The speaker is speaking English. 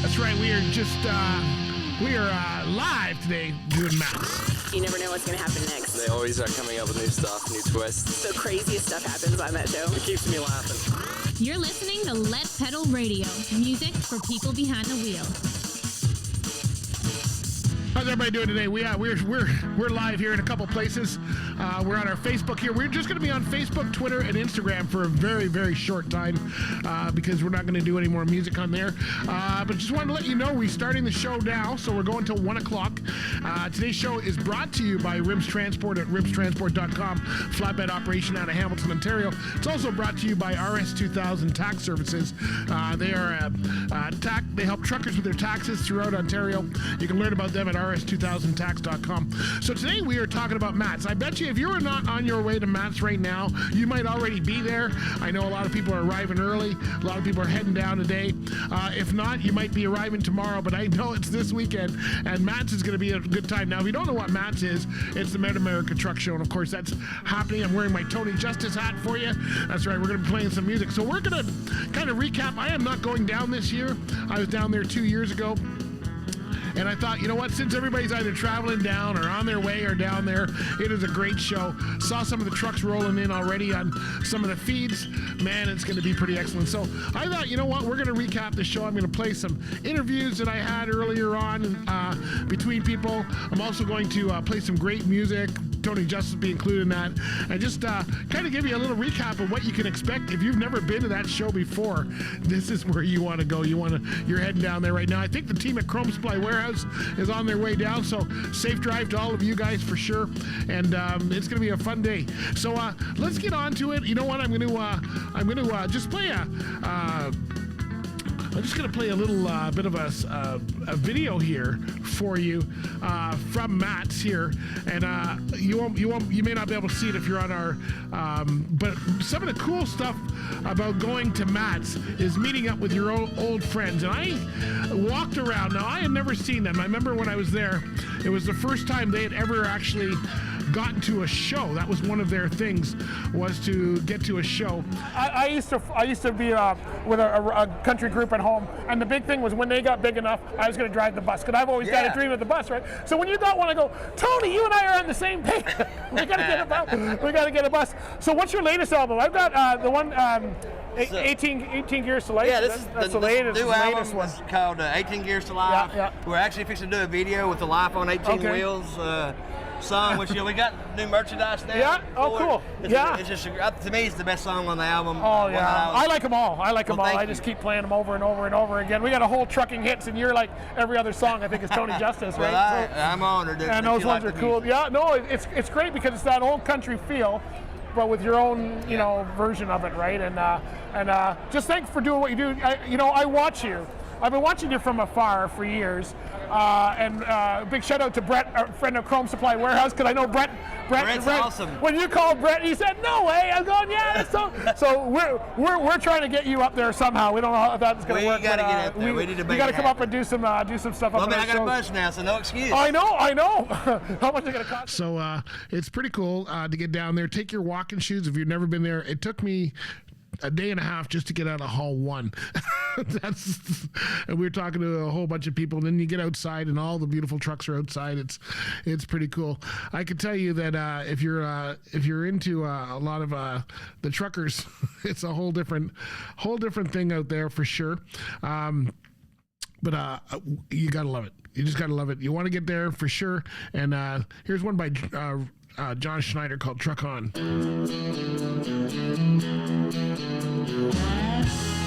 That's right. We are live today doing maps. You never know what's going to happen next. They always are coming up with new stuff, new twists. The craziest stuff happens on that show. It keeps me laughing. You're listening to Lead Pedal Radio, music for people behind the wheel. How's everybody doing today? We're live here in a couple places. We're on our Facebook here. We're just going to be on Facebook, Twitter, and Instagram for a very, very short time because we're not going to do any more music on there. But just wanted to let you know we're starting the show now, so we're going till 1 o'clock. Today's show is brought to you by Rims Transport at rimstransport.com, flatbed operation out of Hamilton, Ontario. It's also brought to you by RS2000 Tax Services. They are they help truckers with their taxes throughout Ontario. You can learn about them at rs2000tax.com. So today we are talking about mats. I bet you if you are not on your way to mats right now, you might already be there. I know a lot of people are arriving early. A lot of people are heading down today. If not, you might be arriving tomorrow, but I know it's this weekend, and mats is going to be a good time. Now, if you don't know what mats is, it's the Mid-America Truck Show, and of course that's happening. I'm wearing my Tony Justice hat for you. That's right, we're going to be playing some music. So we're going to kind of recap. I am not going down this year. I was down there 2 years ago. And I thought, you know what, since everybody's either traveling down or on their way or down there, it is a great show. Saw some of the trucks rolling in already on some of the feeds. Man, it's going to be pretty excellent. So I thought, you know what, we're going to recap the show. I'm going to play some interviews that I had earlier on between people. I'm also going to play some great music. Tony Justice will be included in that. And just kind of give you a little recap of what you can expect. If you've never been to that show before, this is where you want to go. You're heading down there right now. I think the team at Chrome Supply Warehouse is on their way down, so safe drive to all of you guys for sure, and it's going to be a fun day. So let's get on to it. You know what? I'm going to just play I'm just going to play a little bit of a video here for you from Matt's here, and you may not be able to see it if you're on our. But some of the cool stuff about going to Matt's is meeting up with your old friends. And I walked around. Now I had never seen them. I remember when I was there, it was the first time they had ever actually gotten to a show. That was one of their things, was to get to a show. I used to be with a country group at home, and the big thing was when they got big enough, I was going to drive the bus, because I've always got a dream of the bus, right? So when you got one, I go, Tony, you and I are on the same page. we got to get a bus. So what's your latest album? I've got the one. 18 Gears to Life. Yeah, this that's is the latest, new album one. Called 18 Gears to Life. Yeah. We're actually fixing to do a video with the Life on 18 Wheels song, which we got new merchandise now. Yeah. Oh, cool. It's just to me, it's the best song on the album. Oh yeah, I like them all. I just you. keep playing them over and over and over again. We got a whole trucking hits, and you're like every other song. I think is Tony Justice, right? Well, I'm honored. And those ones are cool. Music. Yeah, no, it's great because it's that old country feel, but with your own, version of it, right? And just thanks for doing what you do. I watch you. I've been watching you from afar for years, and big shout out to Brett, our friend of Chrome Supply Warehouse, because I know Brett's awesome. When you called Brett, he said, "No way!" I'm going, "Yeah." So we're trying to get you up there somehow. We don't know how that's going to work. We got to get up there. We need to make You got to it come happen. up and do some stuff up there. I got a bus now, so no excuse. I know. How much is it going to cost? So it's pretty cool to get down there. Take your walking shoes if you've never been there. It took me a day and a half just to get out of Hall 1. And we were talking to a whole bunch of people, and then you get outside and all the beautiful trucks are outside. It's pretty cool. I can tell you that if you're into a lot of the truckers, it's a whole different thing out there for sure. But you gotta love it. You just gotta love it. You want to get there for sure. And here's one by John Schneider called Truck On.